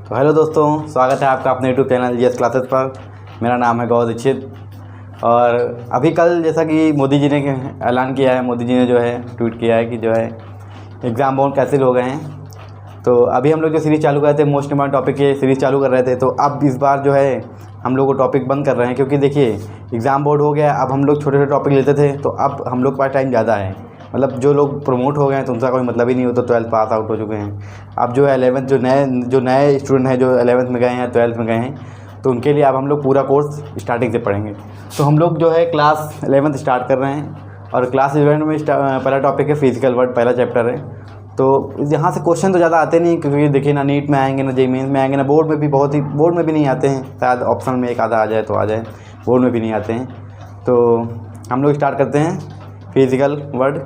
तो हेलो दोस्तों, स्वागत है आपका अपने यूट्यूब चैनल जीएस क्लासेस पर। मेरा नाम है गौर दीक्षित। और अभी कल जैसा कि मोदी जी ने ऐलान किया है, मोदी जी ने जो है ट्वीट किया है कि जो है एग्ज़ाम बोर्ड कैंसिल हो गए हैं। तो अभी हम लोग जो सीरीज़ चालू कर रहे थे, मोस्ट इम्पॉर्टेंट टॉपिक की सीरीज़ चालू कर रहे थे, तो अब इस बार जो है हम लोग को टॉपिक बंद कर रहे हैं, क्योंकि देखिए एग्ज़ाम बोर्ड हो गया। अब हम लोग छोटे छोटे टॉपिक लेते थे, तो अब हम लोग के पास टाइम ज़्यादा है। मतलब जो लोग प्रमोट हो गए हैं तो उनका कोई मतलब ही नहीं हो, तो 12th पास आउट हो चुके हैं। अब जो है 11th जो नए स्टूडेंट हैं, जो 11th में गए हैं, 12th में गए हैं, तो उनके लिए अब हम लोग पूरा कोर्स स्टार्टिंग से पढ़ेंगे। तो हम लोग जो है क्लास 11th स्टार्ट कर रहे हैं, और क्लास 11 में पहला टॉपिक है फिजिकल वर्ड, पहला चैप्टर है। तो यहाँ से क्वेश्चन तो ज़्यादा आते नहीं, क्योंकि देखिए ना नीट में आएंगे, ना जेईई मेंस में आएंगे, ना बोर्ड में भी बोर्ड में भी नहीं आते हैं। शायद ऑप्शन में एक आधा आ जाए तो आ जाए, बोर्ड में भी नहीं आते हैं। तो हम लोग स्टार्ट करते हैं फिजिकल वर्ड।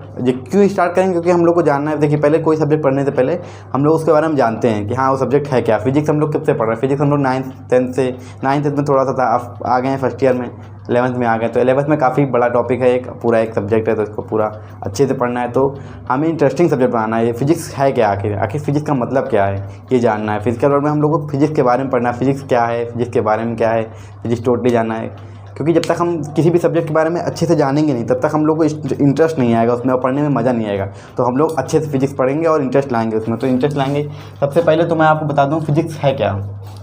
क्यों स्टार्ट करेंगे? क्योंकि हम लोग को जानना है। देखिए पहले कोई सब्जेक्ट पढ़ने से पहले हम लोग उसके बारे में जानते हैं कि हाँ वो सब्जेक्ट है क्या। फिजिक्स हम लोग कब से पढ़ रहे हैं? फिजिक्स हम लोग 9th-10th में थोड़ा सा था, अब आ गए हैं फर्स्ट ईयर में, 11th में आ गए। तो 11th में काफ़ी बड़ा टॉपिक है, एक सब्जेक्ट है, तो इसको पूरा अच्छे से पढ़ना है। तो हमें इंटरेस्टिंग सब्जेक्ट बनाना है। ये फिजिक्स है क्या, आखिर फिजिक्स का मतलब क्या है, ये जानना है। फिजिकल वर्ड में हम लोग को फिजिक्स के बारे में पढ़ना है। फिजिक्स क्या है, फिजिक्स के बारे में क्या है, फिजिक्स टोटली जानना है। क्योंकि जब तक हम किसी भी सब्जेक्ट के बारे में अच्छे से जानेंगे नहीं, तब तक हम लोग को इंटरेस्ट नहीं आएगा उसमें, और पढ़ने में मज़ा नहीं आएगा। तो हम लोग अच्छे से फिजिक्स पढ़ेंगे और इंटरेस्ट लाएंगे उसमें। तो इंटरेस्ट लाएंगे, सबसे पहले तो मैं आपको बता दूं फिजिक्स है क्या,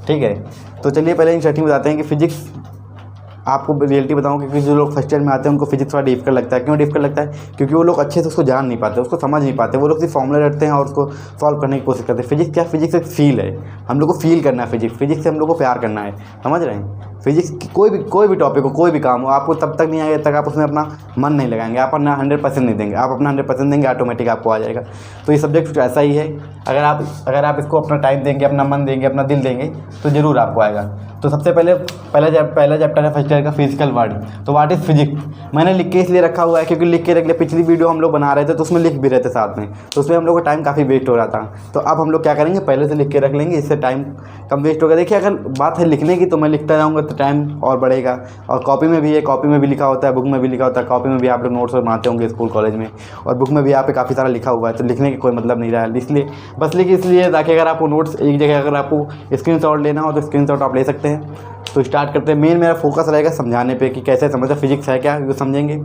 ठीक है। तो चलिए पहले इंटरेस्टिंग बताते हैं कि फ़िजिक्स, आपको रियलिटी बताऊं, क्योंकि जो लोग फर्स्ट ईयर में आते हैं उनको फिजिक्स थोड़ा डिफिकल्ट लगता है। क्यों डिफिकल्ट लगता है? क्योंकि वो लोग अच्छे से उसको जान नहीं पाते, उसको समझ नहीं पाते। वो लोग सिर्फ फॉर्मूला रटते हैं और उसको सॉल्व करने की कोशिश करते हैं। फिजिक्स क्या? फिजिक्स एक फील है, हम लोग को फील करना है। फिजिक्स से हम लोग को प्यार करना है, समझ रहे हैं। फिजिक्स की कोई भी टॉपिक हो, कोई भी काम हो, आपको तब तक नहीं आएगा तक आप उसमें अपना मन नहीं लगाएंगे, आप अपना 100% नहीं देंगे। आप अपना 100% देंगे, ऑटोमेटिक आपको आ जाएगा। तो ये सब्जेक्ट कुछ ऐसा ही है, अगर आप इसको अपना टाइम देंगे, अपना मन देंगे, अपना दिल देंगे, तो ज़रूर आपको आएगा। तो सबसे पहले पहला चैप्टर है फर्स्ट ईयर का फिजिकल वर्ड। तो व्हाट इज़ फिजिक्स? मैंने लिख के इसलिए रखा हुआ है क्योंकि लिख के रख लिया। पिछली वीडियो हम लोग बना रहे थे तो उसमें लिख भी रहे थे साथ में, तो उसमें हम लोग का टाइम काफ़ी वेस्ट हो रहा था। तो अब हम लोग क्या करेंगे, पहले से लिख के रख लेंगे, इससे टाइम कम वेस्ट होगा। देखिए अगर बात है लिखने की, तो मैं लिखता जाऊँगा तो टाइम और बढ़ेगा। और कॉपी में भी है, कॉपी में भी लिखा होता है, बुक में भी लिखा होता है। कॉपी में भी आप लोग नोट्स बनाते होंगे स्कूल कॉलेज में, और बुक में भी यहाँ पे काफ़ी सारा लिखा हुआ है। तो लिखने का कोई मतलब नहीं रहा है, इसलिए बस लिखिए इसलिए ताकि अगर आपको नोट्स एक जगह अगर आपको स्क्रीनशॉट लेना हो तो स्क्रीनशॉट आप ले सकते हैं। तो स्टार्ट करते हैं। मेन मेरा फोकस रहेगा समझाने पे कि कैसे समझते फिजिक्स है क्या, ये समझेंगे।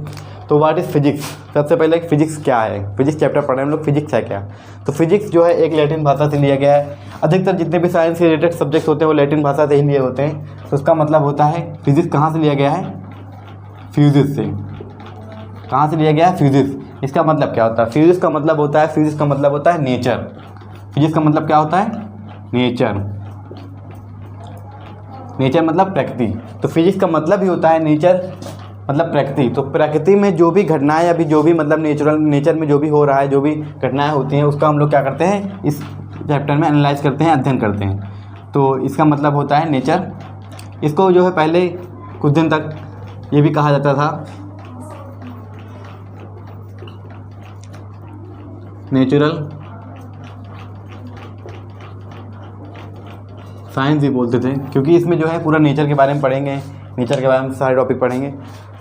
तो व्हाट इज़ फिजिक्स? सबसे पहले फिजिक्स क्या है, फिजिक्स चैप्टर पढ़े हम लोग, फिजिक्स है क्या। तो फिजिक्स जो है एक लैटिन भाषा से लिया गया है। अधिकतर जितने भी साइंस से रिलेटेड सब्जेक्ट्स होते हैं वो लैटिन भाषा से ही लिए होते हैं। तो उसका मतलब होता है फिजिक्स कहाँ से लिया गया है? फ्यूजिस से। कहाँ से लिया गया है? फ्यूजिस। इसका मतलब क्या होता है? फिजिक्स का मतलब होता है नेचर। फिजिक्स का मतलब क्या होता है? नेचर मतलब प्रकृति। तो फिजिक्स का मतलब ही होता है नेचर, मतलब प्रकृति। तो प्रकृति में जो भी घटनाएं, अभी जो भी मतलब नेचर में जो भी हो रहा है, जो भी घटनाएं होती हैं, उसका हम लोग क्या करते हैं, इस चैप्टर में एनालाइज करते हैं, अध्ययन करते हैं। तो इसका मतलब होता है नेचर। इसको जो है पहले कुछ दिन तक ये भी कहा जाता था नेचुरल साइंस भी बोलते थे, क्योंकि इसमें जो है पूरा नेचर के बारे में पढ़ेंगे, नेचर के बारे में सारे टॉपिक पढ़ेंगे।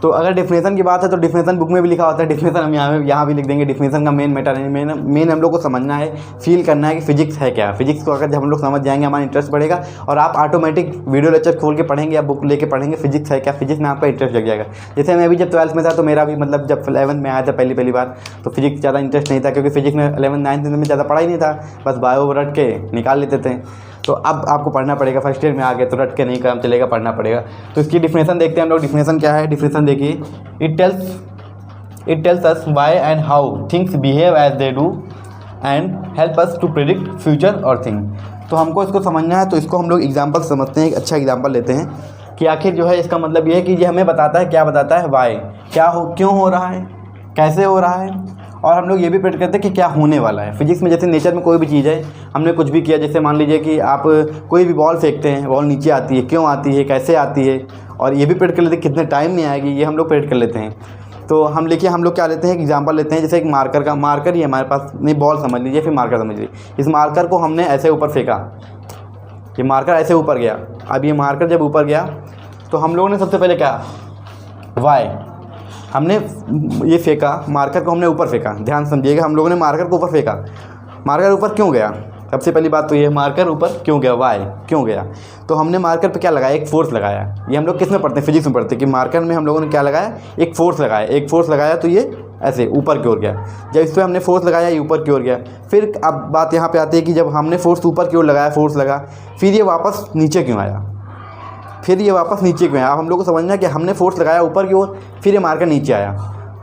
तो अगर डेफिनेशन की बात है तो डेफिनेशन बुक में भी लिखा होता है, डेफिनेशन हम यहाँ भी लिख देंगे। डेफिनेशन का मेन मैटर है, मेन हम लोग को समझना है, फील करना है कि फिजिक्स है क्या। फिजिक्स को अगर जब हम लोग समझ जाएंगे, हमारा इंटरेस्ट बढ़ेगा, और आप ऑटोमेटिक वीडियो लेक्चर खोल के पढ़ेंगे या बुक लेके पढ़ेंगे फिजिक्स है क्या, फिजिक्स में आपका इंटरेस्ट लग जाएगा। जैसे मैं भी जब 12th में था, तो मेरा भी मतलब जब 11th में आया था पहली बार, तो फिजिक्स ज़्यादा इंटरेस्ट नहीं था, क्योंकि फिजिक्स में 11th 9th में ज़्यादा पढ़ा ही नहीं था, बस बायो रट के निकाल लेते थे। तो अब आपको पढ़ना पड़ेगा, फर्स्ट ईयर में आ गए तो रट के नहीं काम चलेगा, पढ़ना पड़ेगा। तो इसकी डिफिनेशन देखते हैं हम लोग। डिफिनेशन क्या है? डिफिनेशन देखिए, it tells us why and how things behave as they do and help us to predict future और थिंग। तो हमको इसको समझना है, तो इसको हम लोग एग्जाम्पल समझते हैं। एक अच्छा एग्जाम्पल लेते हैं कि आखिर जो है इसका मतलब ये है कि ये हमें बताता है, क्या बताता है, वाई, क्यों हो रहा है, कैसे हो रहा है, और हम लोग ये भी प्रेडिक्ट करते हैं कि क्या होने वाला है। फिजिक्स में जैसे नेचर में कोई भी चीज़ है, हमने कुछ भी किया, जैसे मान लीजिए कि आप कोई भी बॉल फेंकते हैं, बॉल नीचे आती है, क्यों आती है, कैसे आती है, और ये भी प्रेडिक्ट कर लेते हैं कितने टाइम में आएगी, ये हम लोग प्रेडिक्ट कर लेते हैं। तो हम लोग क्या लेते हैं, एक एग्जांपल लेते हैं। जैसे एक मार्कर ही हमारे पास, नहीं बॉल समझ लीजिए, फिर मार्कर समझ लीजिए। इस मार्कर को हमने ऐसे ऊपर फेंका, ये मार्कर ऐसे ऊपर गया। अब ये मार्कर जब ऊपर गया तो हम लोगों ने सबसे पहले क्या, वाई, हमने ये फेंका, मार्कर को हमने ऊपर फेंका। ध्यान समझिएगा, हम लोगों ने मार्कर को ऊपर फेंका। मार्कर ऊपर क्यों गया? सबसे पहली बात तो ये मार्कर ऊपर क्यों गया, वाई क्यों गया। तो हमने मार्कर पे क्या लगाया, एक फोर्स लगाया। ये हम लोग किस में पढ़ते हैं, फिजिक्स में पढ़ते हैं कि मार्कर में हम लोगों ने क्या लगाया, एक फोर्स लगाया। एक फोर्स लगाया तो ये ऐसे ऊपर की ओर गया। जब इस पर हमने फोर्स लगाया ये ऊपर की ओर गया। फिर अब बात यहाँ पे आती है कि जब हमने फोर्स ऊपर की ओर लगाया, फोर्स लगा, फिर ये वापस नीचे क्यों आया, फिर ये वापस नीचे क्यों आया। अब हम लोग को समझना है कि हमने फोर्स लगाया ऊपर की ओर, फिर ये मार्कर नीचे आया।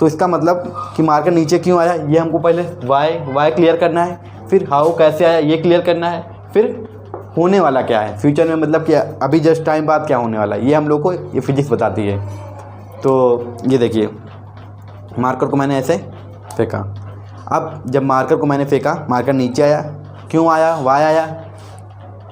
तो इसका मतलब कि मार्कर नीचे क्यों आया, ये हमको पहले वाई क्लियर करना है, फिर हाउ कैसे आया ये क्लियर करना है, फिर होने वाला क्या है फ्यूचर में, मतलब कि अभी जस्ट टाइम बाद क्या होने वाला है, ये हम लोग को ये फिजिक्स बताती है। तो ये देखिए मार्कर को मैंने ऐसे फेंका। अब जब मार्कर को मैंने फेंका, मार्कर नीचे आया, क्यों आया, वाई आया।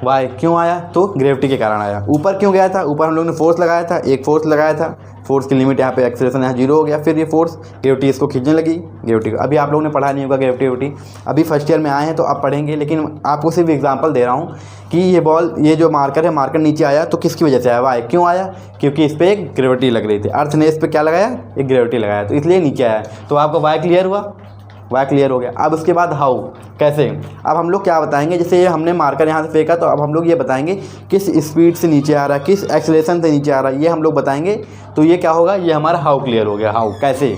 वाई क्यों आया, तो ग्रेविटी के कारण आया। ऊपर क्यों गया था, ऊपर हम लोग ने फोर्स लगाया था, एक फोर्स लगाया था, फोर्स की लिमिट यहाँ पे एक्सेलरेशन यहाँ 0 हो गया, फिर ये फोर्स ग्रेविटी इसको खींचने लगी। ग्रेविटी अभी आप लोगों ने पढ़ा नहीं होगा ग्रेविटी, अभी फर्स्ट ईयर में आए हैं तो आप पढ़ेंगे, लेकिन आपको सिर्फ एग्जांपल दे रहा हूँ कि ये बॉल, ये जो मार्कर है, मार्कर नीचे आया तो किसकी वजह से आया, वाई क्यों आया, क्योंकि इस पर एक ग्रेविटी लग रही थी। अर्थ ने इस पर क्या लगाया, एक ग्रेविटी लगाया, तो इसलिए नीचे आया। तो आपका वाई क्लियर हुआ, वाई क्लियर हो गया। अब उसके बाद हाउ कैसे, अब हम लोग क्या बताएंगे, जैसे ये हमने मार्कर यहाँ से फेंका तो अब हम लोग ये बताएंगे किस स्पीड से नीचे आ रहा है, किस एक्सेलरेशन से नीचे आ रहा है, ये हम लोग बताएंगे। तो ये क्या होगा, ये हमारा हाउ क्लियर हो गया। हाउ कैसे,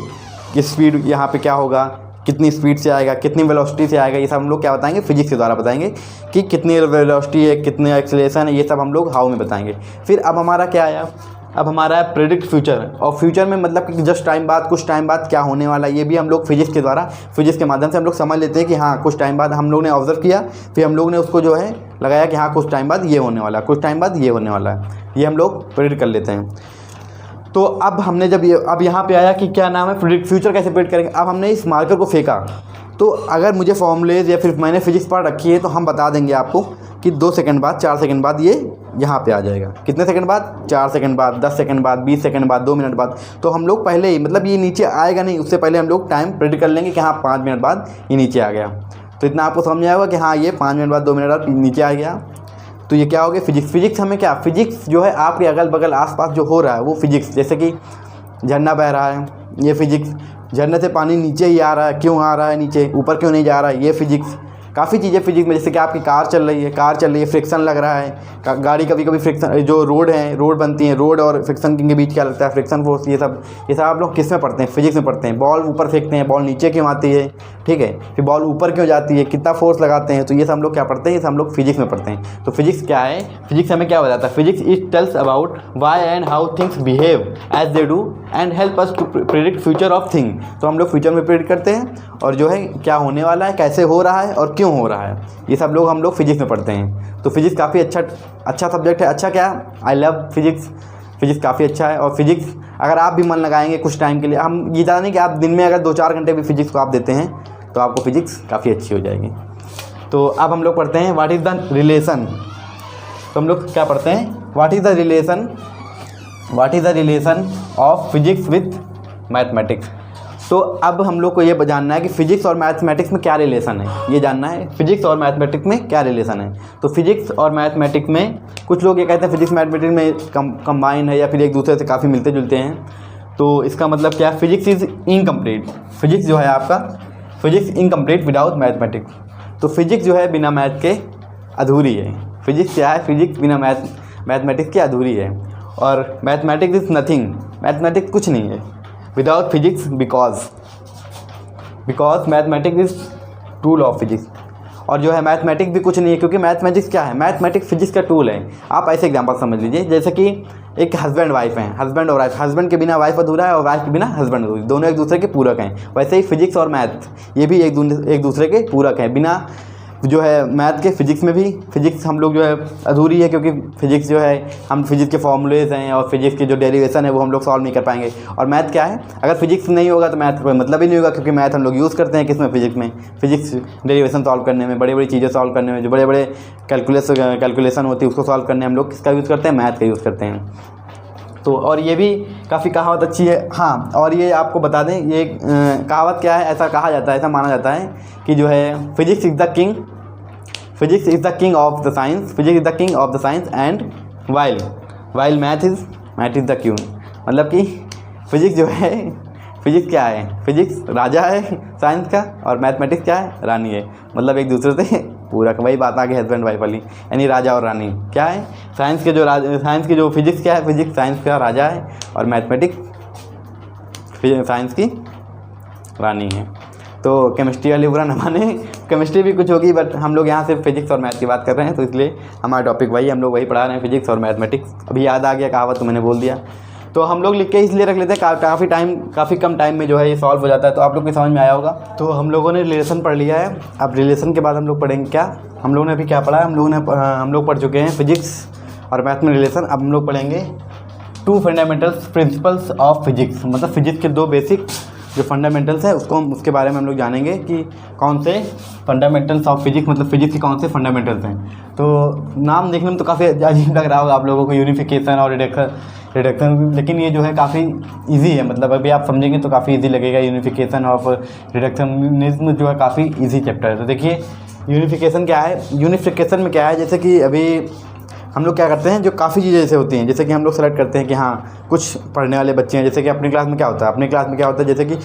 किस स्पीड यहाँ पे क्या होगा, कितनी स्पीड से आएगा, कितनी वेलोसिटी से आएगा, ये सब हम लोग क्या बताएंगे, फिजिक्स के द्वारा बताएंगे कि कितनी वेलोसिटी है, कितने एक्सेलरेशन है, ये सब हम लोग हाउ में बताएंगे। फिर अब हमारा क्या आया, अब हमारा है प्रेडिक्ट फ्यूचर। और फ्यूचर में मतलब कि जस्ट टाइम बाद, कुछ टाइम बाद क्या होने वाला है, ये भी हम लोग फिजिक्स के द्वारा, फिजिक्स के माध्यम से हम लोग समझ लेते हैं कि हाँ कुछ टाइम बाद हम लोग ने ऑब्जर्व किया, फिर हम लोग ने उसको जो है लगाया कि हाँ कुछ टाइम बाद ये होने वाला है, कुछ टाइम बाद ये होने वाला है, ये हम लोग प्रेडिक्ट कर लेते हैं। तो अब हमने जब ये, अब यहाँ पे आया कि क्या नाम है, प्रेडिक्ट फ्यूचर कैसे प्रेडिक्ट करेंगे। अब हमने इस मार्कर को फेंका, तो अगर मुझे फॉर्मूलेज या फिर मैंने फिजिक्स पढ़ रखी है तो हम बता देंगे आपको कि 2 सेकंड बाद, 4 सेकंड बाद ये यहाँ पे आ जाएगा। कितने सेकंड बाद, 4 सेकंड बाद, 10 सेकंड बाद, 20 सेकंड बाद, 2 मिनट बाद। तो हम लोग पहले ही, मतलब ये नीचे आएगा नहीं, उससे पहले हम लोग टाइम प्रेडिक्ट कर लेंगे कि हाँ 5 मिनट बाद ये नीचे आ गया। तो इतना आपको समझ आएगा कि हाँ ये 5 मिनट बाद, 2 मिनट बाद नीचे आ गया। तो ये क्या हो गया, फिजिक्स। फिजिक्स हमें क्या, फिजिक्स जो है आपके अगल बगल आसपास जो हो रहा है वो फिजिक्स। जैसे कि झरना बह रहा है, ये फिजिक्स। झरने से पानी नीचे ही आ रहा है, क्यों आ रहा है नीचे, ऊपर क्यों नहीं जा रहा है, ये फिजिक्स। काफ़ी चीज़ें फिजिक्स में, जैसे कि आपकी कार चल रही है, फ्रिक्शन लग रहा है, गाड़ी कभी कभी फ्रिक्शन, जो रोड है, रोड बनती है, रोड और फ्रिक्शन के बीच क्या लगता है, फ्रिक्शन फोर्स। ये सब आप लोग किस में पढ़ते हैं, फिजिक्स में पढ़ते हैं। बॉल ऊपर फेंकते हैं, बॉल नीचे क्यों आती है, ठीक है, फिर बॉल ऊपर क्यों जाती है, कितना फोर्स लगाते हैं, तो ये सब हम लोग क्या पढ़ते हैं, ये सब हम लोग फिजिक्स में पढ़ते हैं। तो फिजिक्स क्या है, फिजिक्स हमें क्या बताता है, physics it tells about why and how things behave as they do and help us to predict future of thing. तो हम लोग फ्यूचर में प्रेडिक्ट करते हैं और जो है क्या होने वाला है, कैसे हो रहा है और क्यों हो रहा है, ये सब लोग हम लोग फिजिक्स में पढ़ते हैं। तो फिजिक्स काफ़ी अच्छा सब्जेक्ट है। अच्छा क्या, आई लव फिजिक्स। फिजिक्स काफ़ी अच्छा है। और फिजिक्स अगर आप भी मन लगाएंगे कुछ टाइम के लिए, हम ये ज़्यादा नहीं कि आप दिन में अगर 2-4 घंटे भी फिजिक्स को आप देते हैं तो आपको फिजिक्स काफ़ी अच्छी हो जाएगी। तो अब हम लोग पढ़ते हैं व्हाट इज़ द रिलेशन। तो हम लोग क्या पढ़ते हैं, what is the relation of physics with mathematics. तो अब हम लोग को ये जानना है कि फिजिक्स और मैथमेटिक्स में क्या रिलेशन है, ये जानना है फिजिक्स और मैथमेटिक्स में क्या रिलेशन है। तो फिजिक्स और मैथमेटिक्स में कुछ लोग ये कहते हैं फिजिक्स मैथमेटिक्स में कंबाइन है या फिर एक दूसरे से काफ़ी मिलते जुलते हैं। तो इसका मतलब क्या है, फिजिक्स इज़ इनकम्प्लीट। फिजिक्स जो है आपका, फिजिक्स इनकम्प्लीट विदाउट मैथमेटिक्स। तो फिजिक्स जो है बिना मैथ के अधूरी है। फिजिक्स क्या है, फिजिक्स बिना मैथमेटिक्स के अधूरी है। और मैथमेटिक्स इज़ नथिंग, मैथमेटिक्स कुछ नहीं है without physics, because mathematics is tool of physics. और जो है मैथमेटिक्स भी कुछ नहीं है, क्योंकि मैथमेटिक्स क्या है, मैथमेटिक्स फिजिक्स का टूल है। आप ऐसे एग्जांपल समझ लीजिए, जैसे कि एक हस्बैंड वाइफ हैं, हस्बैंड और वाइफ, हस्बैंड के बिना वाइफ अधूरा है और वाइफ के बिना हस्बैंड अधूरा, दोनों एक दूसरे के पूरक हैं। वैसे ही फिजिक्स और मैथ ये भी एक दूसरे के पूरक हैं। बिना जो है मैथ के फिजिक्स में भी, फिजिक्स हम लोग जो है अधूरी है, क्योंकि फिजिक्स जो है हम फिजिक्स के फॉर्मूलेज हैं और फिजिक्स के जो डेरिवेशन है वो हम लोग सॉल्व नहीं कर पाएंगे। और मैथ क्या है, अगर फिजिक्स नहीं होगा तो मैथ का कोई मतलब ही नहीं होगा, क्योंकि मैथ हम लोग यूज़ करते हैं किस में, फिजिक्स में। फिजिक्स डेरिवेशन सॉल्व करने में, बड़ी बड़ी चीज़ें सॉल्व करने में, जो बड़े बड़े कैलकुलेशन होती है उसको सॉल्व करने हम लोग किसका यूज़ करते हैं, मैथ का यूज़ करते हैं। तो और ये भी काफ़ी कहावत अच्छी है। हाँ, और ये आपको बता दें, ये कहावत क्या है, ऐसा कहा जाता है, ऐसा माना जाता है कि जो है physics is the king, physics is the king of the science, physics is the king of the science and while math is the queen. मतलब कि फिजिक्स जो है, फिजिक्स क्या है, फिजिक्स राजा है साइंस का और मैथमेटिक्स क्या है, रानी है। मतलब एक दूसरे से पूरा वही बात आ गई हस्बैंड वाइफ वाली, यानी राजा और रानी। क्या है, साइंस के जो फिजिक्स क्या है, फिजिक्स साइंस का राजा है और मैथमेटिक्स साइंस की रानी है। तो केमिस्ट्री वाली बुरा न माने, केमिस्ट्री भी कुछ होगी, बट हम लोग यहाँ सिर्फ फिजिक्स और मैथ की बात कर रहे हैं, तो इसलिए हमारा टॉपिक वही, हम लोग वही पढ़ा रहे हैं, फिजिक्स और मैथमेटिक्स। अभी याद आ गया कहावत तो मैंने बोल दिया। तो हम लोग लिख के इसलिए रख लेते हैं, काफ़ी कम टाइम में जो है ये सॉल्व हो जाता है। तो आप लोग को समझ में आया होगा। तो हम लोगों ने रिलेशन पढ़ लिया है। अब रिलेशन के बाद हम लोग पढ़ेंगे क्या, हम लोगों ने अभी क्या पढ़ा है, हम लोग पढ़ चुके हैं फिजिक्स और मैथ में रिलेशन। अब हम लोग पढ़ेंगे 2 फंडामेंटल्स प्रिंसिपल्स ऑफ फिजिक्स, मतलब फिजिक्स के 2 बेसिक जो फंडामेंटल्स है उसके बारे में हम लोग जानेंगे कि कौन से फंडामेंटल्स ऑफ फिजिक्स, मतलब फिजिक्स के कौन से फंडामेंटल्स हैं। तो नाम देखने में तो काफ़ी अजीब लग रहा होगा आप लोगों को, यूनिफिकेशन और रिडक्शन, लेकिन ये जो है काफ़ी इजी है। मतलब अभी आप समझेंगे तो काफ़ी इजी लगेगा। यूनिफिकेशन ऑफ रिडक्शनिज्म जो है काफ़ी इजी चैप्टर है। तो देखिए यूनिफिकेशन क्या है। यूनिफिकेशन में क्या है, जैसे कि अभी हम लोग क्या करते हैं, जो काफ़ी चीज़ें जैसे होती हैं, जैसे कि हम लोग सेलेक्ट करते हैं कि हाँ कुछ पढ़ने वाले बच्चे हैं, जैसे कि अपनी क्लास में क्या होता है, जैसे कि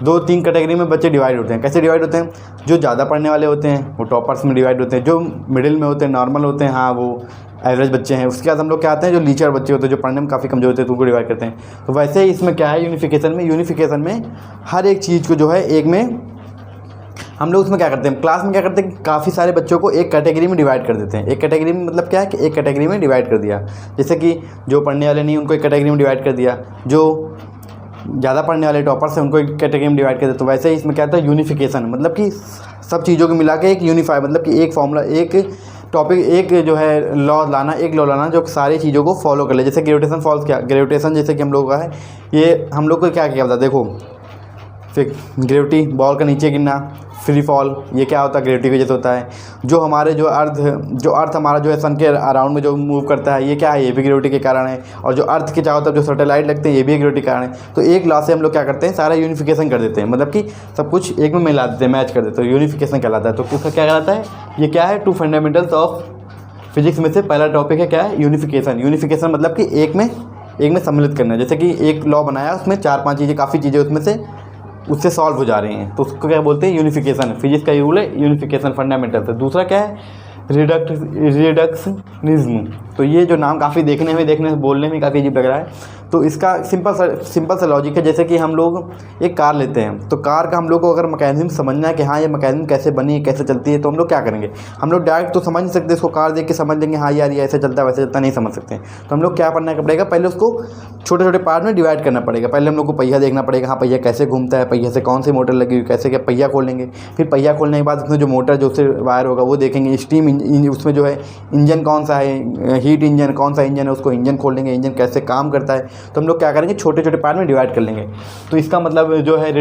2-3 कैटेगरी में बच्चे डिवाइड होते हैं। कैसे डिवाइड होते हैं, जो ज़्यादा पढ़ने वाले होते हैं वो टॉपर्स में डिवाइड होते हैं, जो मिडिल में होते हैं, नॉर्मल होते हैं, हाँ वो एवरेज बच्चे हैं। उसके बाद हम लोग क्या आते हैं, जो लीचर बच्चे होते हैं, जो पढ़ने में काफ़ी कमजोर होते हैं, तो उनको डिवाइड करते हैं। तो वैसे ही इसमें क्या है, यूनिफिकेशन में हर एक चीज़ को जो है एक में हम लोग उसमें क्या करते हैं, क्लास में क्या करते हैं कि काफ़ी सारे बच्चों को एक कैटेगरी में डिवाइड कर देते हैं। एक कैटेगरी में मतलब क्या है कि एक कैटेगरी में डिवाइड कर दिया, जैसे कि जो पढ़ने वाले नहीं उनको एक कैटेगरी में डिवाइड कर दिया, जो ज़्यादा पढ़ने वाले टॉपर्स हैं उनको एक कैटेगरी में डिवाइड कर दिया। तो वैसे ही इसमें क्या होता है यूनिफिकेशन, मतलब कि सब चीज़ों को मिला के एक यूनिफाई, मतलब कि एक फॉर्मूला, एक टॉपिक, एक जो है लॉ लाना जो सारी चीज़ों को फॉलो कर ले। जैसे ग्रेविटेशन जैसे कि हम लोग का है, ये हम लोग को क्या होता है, देखो फिर ग्रेविटी, बॉल का नीचे गिरना, फ्री फॉल, ये क्या होता है, ग्रेविटी की वजह से होता है। जो हमारे जो अर्थ हमारा जो है सन के अराउंड में जो मूव करता है, ये क्या है, ये भी ग्रेविटी के कारण है। और जो अर्थ के चारों तरफ जो सैटेलाइट लगते हैं, ये भी ग्रेविटी के कारण है। तो एक लॉ से हम लोग क्या करते हैं, सारा यूनिफिकेशन कर देते हैं, मतलब कि सब कुछ एक में मिला देते हैं, मैच कर देते हैं, तो यूनिफिकेशन कहलाता है। तो उसका क्या कहलाता है, ये क्या है, 2 फंडामेंटल्स ऑफ फिजिक्स में से पहला टॉपिक है क्या है, यूनिफिकेशन मतलब कि एक में सम्मिलित करना। जैसे कि एक लॉ बनाया, उसमें 4-5 चीज़ें, काफ़ी चीज़ें उसमें से उससे सॉल्व हो जा रही हैं, तो उसको क्या बोलते हैं, यूनिफिकेशन। फिजिक्स का ये रूल है, यूनिफिकेशन फंडामेंटल है। दूसरा क्या है, रिडक्शनिज्म। तो ये जो नाम काफ़ी बोलने में काफ़ी अजीब लग रहा है। तो इसका सिंपल सा लॉजिक है, जैसे कि हम लोग एक कार लेते हैं, तो कार का हम लोग को अगर मैकेनिज्म समझना है कि हाँ ये मैकेनिज्म कैसे बनी, कैसे चलती है, तो हम लोग क्या करेंगे, हम लोग डायरेक्ट तो समझ नहीं सकते, इसको कार देख के समझ लेंगे हाँ यार ये ऐसे चलता है वैसे चलता, नहीं समझ सकते। तो हम लोग क्या करना पड़ेगा, पहले उसको छोटे छोटे पार्ट में डिवाइड करना पड़ेगा। पहले हम लोग को पहिया देखना पड़ेगा, हाँ पहिया कैसे घूमता है, पहिया से कौन सी मोटर लगी हुई, कैसे क्या पहिया खोलेंगे। फिर पहिया खोलने के बाद उसमें जो मोटर जो उससे वायर होगा वो देखेंगे, स्टीम उसमें जो है इंजन कौन सा है, हीट इंजन कौन सा इंजन है, उसको इंजन खोल लेंगे, इंजन कैसे काम करता है। तो हम लोग क्या करेंगे, छोटे छोटे पार्ट में डिवाइड कर लेंगे। तो इसका मतलब जो है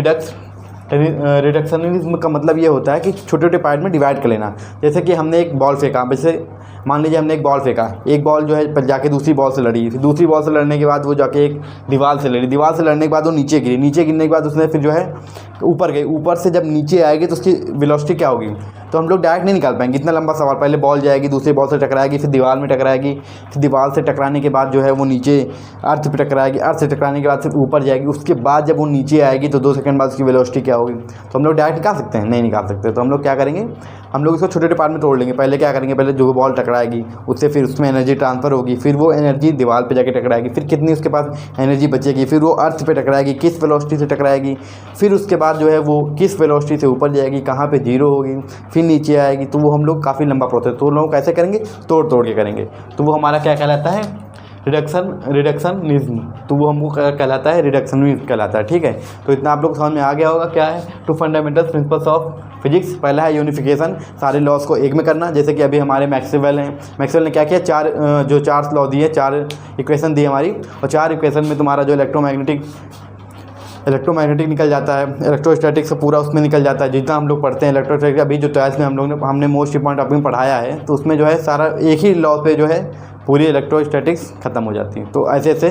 रिडक्शनिज्म का मतलब ये होता है कि छोटे छोटे पार्ट में डिवाइड कर लेना। जैसे कि हमने एक बॉल फेंका, जैसे मान लीजिए हमने एक बॉल फेंका, एक बॉल जो है जाके दूसरी बॉल से लड़ी, फिर दूसरी बॉल से लड़ने के बाद वो जाके एक दीवार से लड़ी, दीवार से लड़ने के बाद वो नीचे गिरी, नीचे गिरने के बाद उसने फिर जो है ऊपर गई, ऊपर से जब नीचे आएगी तो उसकी वेलोसिटी क्या होगी, तो हम लोग डायरेक्ट नहीं निकाल पाएंगे। इतना लंबा सवाल, पहले बॉल जाएगी, दूसरी बॉल से टकराएगी, फिर दीवार में टकराएगी, फिर दीवार से टकराने के बाद जो है वो नीचे अर्थ पे टकराएगी, अर्थ से टकराने के बाद फिर ऊपर जाएगी, उसके बाद जब वो नीचे आएगी तो 2 सेकंड बाद उसकी वेलोसिटी क्या होगी। तो हम लोग डायरेक्ट निकाल सकते हैं, नहीं निकाल सकते। तो हम लोग क्या करेंगे, हम लोग इसको छोटे छोटे पार्ट में तोड़ लेंगे। पहले क्या करेंगे, पहले जो बॉल टकराएगी उससे फिर उसमें एनर्जी ट्रांसफ़र होगी, फिर वो एनर्जी दीवार पे जाके टकराएगी, फिर कितनी उसके पास एनर्जी बचेगी, फिर वो अर्थ पे टकराएगी, किस वेलोसिटी से टकराएगी, फिर उसके बाद जो है वो किस वेलोसिटी से ऊपर जाएगी, कहाँ पे जीरो होगी, फिर नीचे आएगी। तो वो हम लोग काफ़ी लंबा प्रोसेस, तो लोग कैसे करेंगे, तोड़ के करेंगे। तो वो हमारा क्या कहलाता है, रिडक्शनिज्म। तो वो हमको कहलाता है, रिडक्शनिज्म कहलाता है। ठीक है, तो इतना आप लोग समझ में आ गया होगा क्या है 2 फंडामेंटल प्रिंसिपल्स ऑफ फिजिक्स। पहला है यूनिफिकेशन, सारे लॉस को एक में करना। जैसे कि अभी हमारे मैक्सवेल हैं, मैक्सवेल ने क्या किया, 4 लॉ दिए, 4 इक्वेशन दी हमारी, और 4 इक्वेशन में तुम्हारा जो इलेक्ट्रोमैग्नेटिक निकल जाता है, इलेक्ट्रोस्टैटिक्स से पूरा उसमें निकल जाता है। जितना हम लोग पढ़ते हैं इलेक्ट्रोस्टैटिक, अभी जो 12th में हमने मोस्ट इंपॉर्टेंट टॉपिक में पढ़ाया है, तो उसमें जो है सारा एक ही लॉ पे जो है पूरी इलेक्ट्रोस्टैटिक्स खत्म हो जाती है। तो ऐसे ऐसे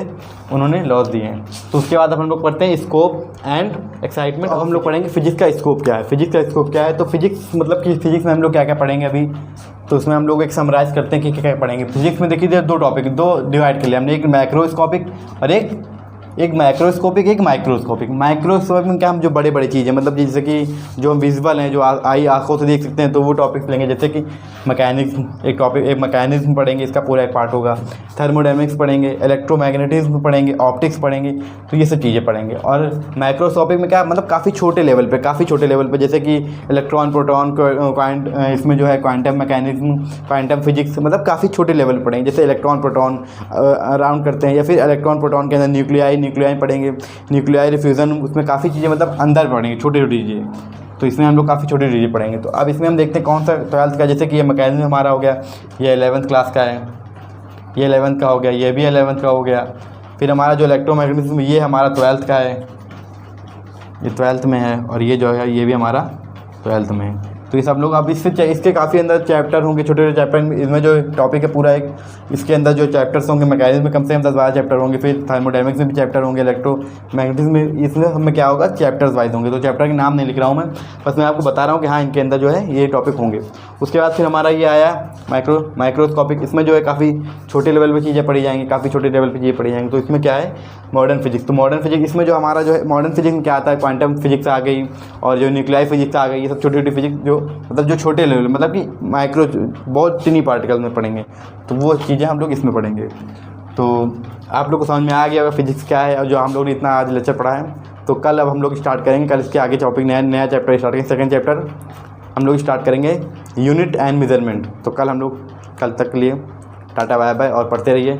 उन्होंने लॉज दिए हैं। तो उसके बाद हम लोग पढ़ते हैं स्कोप एंड एक्साइटमेंट। अब हम लोग पढ़ेंगे फिजिक्स का स्कोप क्या है। तो फिजिक्स मतलब कि फिजिक्स में हम लोग क्या क्या पढ़ेंगे अभी, तो उसमें हम लोग एक समराइज़ करते हैं कि क्या क्या पढ़ेंगे। फिजिक्स में देखिए 2 टॉपिक, 2 डिवाइड कर लिया हमने, एक मैक्रोस्कोपिक और एक एक माइक्रोस्कोपिक, एक माइक्रोस्कोपिक। माइक्रोस्कोपिक में क्या, हम जो बड़े बड़े चीज़ें, मतलब जैसे कि जो हम विजुअल हैं, जो आई आँखों से देख सकते हैं, तो वो टॉपिक्स लेंगे। जैसे कि मैकेनिक्स एक टॉपिक, एक मैकेनिज्म पढ़ेंगे, इसका पूरा एक पार्ट होगा। थर्मोडायनेमिक्स पढ़ेंगे, इलेक्ट्रोमैग्नेटिज्म पढ़ेंगे, ऑप्टिक्स पढ़ेंगे, तो ये सब चीज़ें पढ़ेंगे। और माइक्रोस्कोपिक में क्या, मतलब काफ़ी छोटे लेवल पे, जैसे कि इलेक्ट्रॉन, प्रोटॉन, इसमें जो है क्वांटम मैकेनिज्म, क्वांटम फिजिक्स, मतलब काफ़ी छोटे लेवल पर पढ़ेंगे। जैसे इलेक्ट्रॉन प्रोटॉन अराउंड करते हैं, या फिर इलेक्ट्रॉन प्रोटॉन के अंदर न्यूक्लियाई पढ़ेंगे, न्यूक्लियाई रिफ्यूज़न, उसमें काफ़ी चीज़ें मतलब अंदर पढ़ेंगे, छोटी छोटी चीज़ें। तो इसमें हम लोग काफ़ी छोटी चीज़ें पढ़ेंगे। तो अब इसमें हम देखते हैं कौन सा 12th का, जैसे कि ये मैकेनिज्म हमारा हो गया, ये 11th क्लास का है, ये 11th का हो गया, ये भी 11th का हो गया। फिर हमारा जो इलेक्ट्रोमैग्नेटिज्म, ये हमारा 12th का है, ये 12th में है। और ये जो है ये भी हमारा 12th में है। तो ये सब लोग, अब इसके काफ़ी अंदर चैप्टर होंगे, छोटे छोटे चैप्टर। इसमें जो टॉपिक है पूरा एक, इसके अंदर जो चैप्टर्स होंगे, मैकेनिज्म में कम से कम 10-12 चैप्टर होंगे। फिर थर्मोडायनेमिक्स में भी चैप्टर होंगे, इलेक्ट्रोमैग्नेटिज्म में, इसमें हमें क्या होगा, चैप्टर्स वाइज होंगे। तो चैप्टर के नाम नहीं लिख रहा हूँ मैं, बस मैं आपको बता रहा हूँ कि हाँ, इनके अंदर जो है ये टॉपिक होंगे। उसके बाद फिर हमारा ये आया माइक्रोस्कोपिक। इसमें जो है काफ़ी छोटे लेवल पर चीज़ें पढ़ी जाएंगी, काफ़ी छोटे लेवल पर चीज़ें पढ़ी जाएंगी। तो इसमें क्या है, मॉडर्न फिजिक्स। तो मॉडर्न फिजिक्स, इसमें जो हमारा जो है मॉडर्न फिजिक्स में क्या आता है, क्वांटम फिजिक्स आ गई, और जो न्यूक्लियाई फिजिक्स आ गई, ये सब छोटी छोटी फिजिक्स, जो मतलब जो छोटे लेवल, मतलब कि माइक्रो, बहुत टिनी पार्टिकल में पढ़ेंगे। तो वो चीज़ें हम लोग इसमें पढ़ेंगे। तो आप लोग को समझ में आ गया होगा फिजिक्स क्या है, और जो हम लोग ने इतना आज लेक्चर पढ़ा है। तो कल अब हम लोग स्टार्ट करेंगे, कल इसके आगे टॉपिक नया चैप्टर स्टार्ट करेंगे। सेकंड चैप्टर हम लोग स्टार्ट करेंगे, यूनिट एंड मेजरमेंट। तो कल हम लोग, कल तक के लिए टाटा बाय बाय, और पढ़ते रहिए।